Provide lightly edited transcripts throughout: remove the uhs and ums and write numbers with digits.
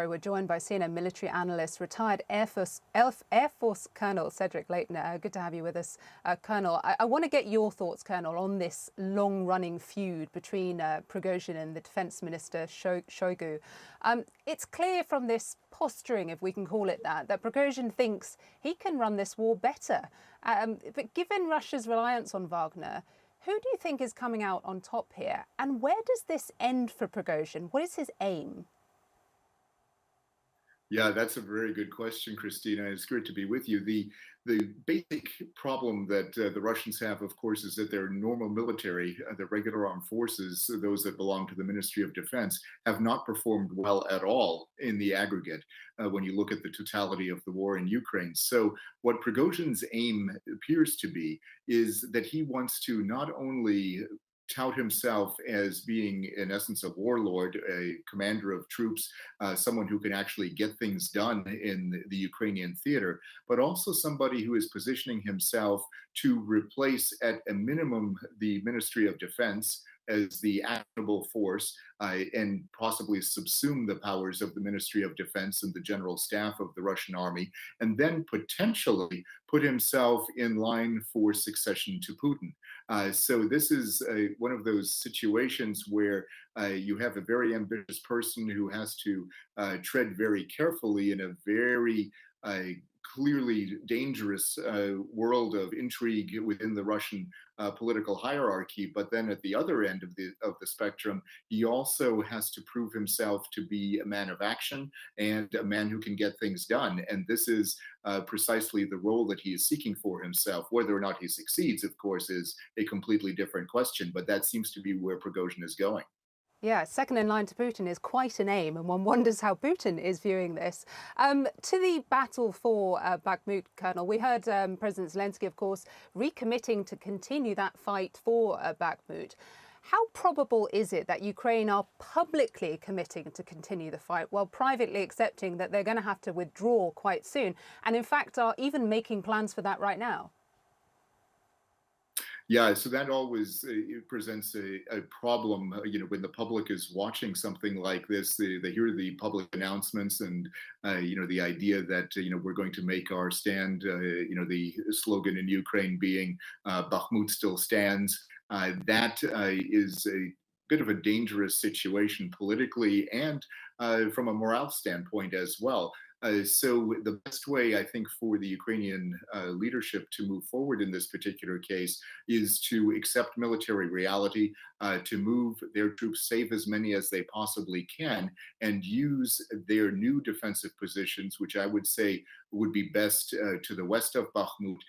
We're joined by senior military analyst, retired Air Force Colonel Cedric Leitner. Good to have you with us, Colonel. I want to get your thoughts, Colonel, on this long-running feud between Prigozhin and the Defence Minister Shoigu. It's clear from this posturing, if we can call it that Prigozhin thinks he can run this war better. But given Russia's reliance on Wagner, who do you think is coming out on top here? And where does this end for Prigozhin? What is his aim? Yeah, that's a very good question, Christina. It's great to be with you. The basic problem that the Russians have, of course, is that their normal military, the regular armed forces, those that belong to the Ministry of Defense, have not performed well at all in the aggregate when you look at the totality of the war in Ukraine. So what Prigozhin's aim appears to be is that he wants to not only tout himself as being, in essence, a warlord, a commander of troops, someone who can actually get things done in the Ukrainian theater, but also somebody who is positioning himself to replace, at a minimum, the Ministry of Defense as the actionable force and possibly subsume the powers of the Ministry of Defense and the general staff of the Russian army, and then potentially put himself in line for succession to Putin. So this is one of those situations where you have a very ambitious person who has to tread very carefully in a very clearly dangerous world of intrigue within the Russian political hierarchy. But then at the other end of the spectrum, he also has to prove himself to be a man of action and a man who can get things done. And this is precisely the role that he is seeking for himself. Whether or not he succeeds, of course, is a completely different question. But that seems to be where Prigozhin is going. Yeah, second in line to Putin is quite an aim, and one wonders how Putin is viewing this. To the battle for Bakhmut, Colonel, we heard President Zelensky, of course, recommitting to continue that fight for Bakhmut. How probable is it that Ukraine are publicly committing to continue the fight while privately accepting that they're going to have to withdraw quite soon, and in fact are even making plans for that right now? Yeah, so that always it presents a problem, when the public is watching something like this, they hear the public announcements and, the idea that, we're going to make our stand, the slogan in Ukraine being Bakhmut still stands. That is a bit of a dangerous situation politically and from a morale standpoint as well. So the best way, I think, for the Ukrainian leadership to move forward in this particular case is to accept military reality, to move their troops, save as many as they possibly can, and use their new defensive positions, which I would say would be best to the west of Bakhmut,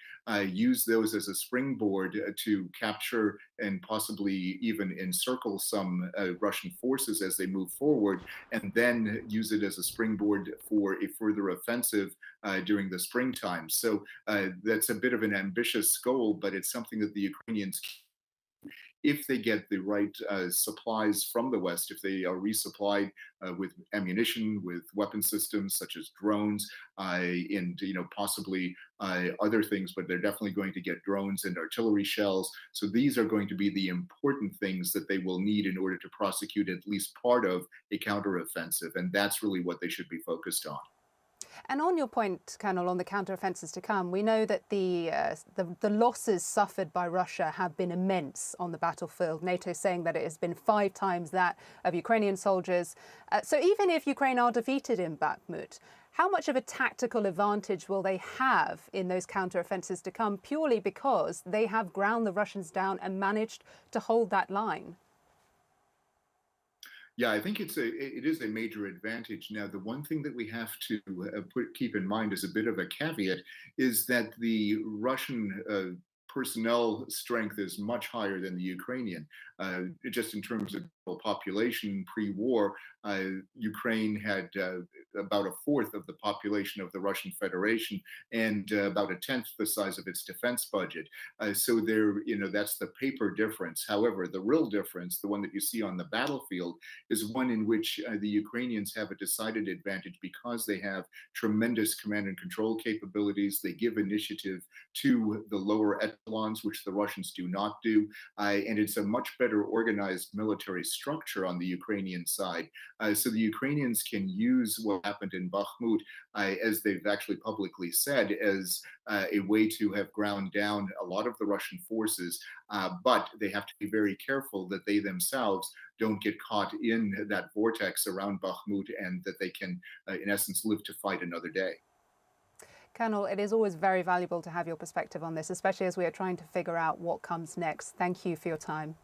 use those as a springboard to capture and possibly even encircle some Russian forces as they move forward, and then use it as a springboard for a further offensive during the springtime. So that's a bit of an ambitious goal, but it's something that the Ukrainians, if they get the right supplies from the West, if they are resupplied with ammunition, with weapon systems such as drones, and possibly other things, but they're definitely going to get drones and artillery shells. So these are going to be the important things that they will need in order to prosecute at least part of a counteroffensive, and that's really what they should be focused on. And on your point, Colonel, on the counteroffensives to come, we know that the losses suffered by Russia have been immense on the battlefield. NATO saying that it has been 5 times that of Ukrainian soldiers. So even if Ukraine are defeated in Bakhmut, how much of a tactical advantage will they have in those counteroffensives to come, purely because they have ground the Russians down and managed to hold that line? Yeah, I think it is a major advantage. Now, the one thing that we have to keep in mind as a bit of a caveat is that the Russian personnel strength is much higher than the Ukrainian. Just in terms of population pre-war, Ukraine had about a fourth of the population of the Russian Federation and about a tenth the size of its defense budget. So there, that's the paper difference. However, the real difference, the one that you see on the battlefield, is one in which the Ukrainians have a decided advantage because they have tremendous command and control capabilities. They give initiative to the lower echelons, which the Russians do not do. And it's a much better organized military structure on the Ukrainian side. So the Ukrainians can use what happened in Bakhmut, as they've actually publicly said, as a way to have ground down a lot of the Russian forces. But they have to be very careful that they themselves don't get caught in that vortex around Bakhmut and that they can, in essence, live to fight another day. Colonel, it is always very valuable to have your perspective on this, especially as we are trying to figure out what comes next. Thank you for your time.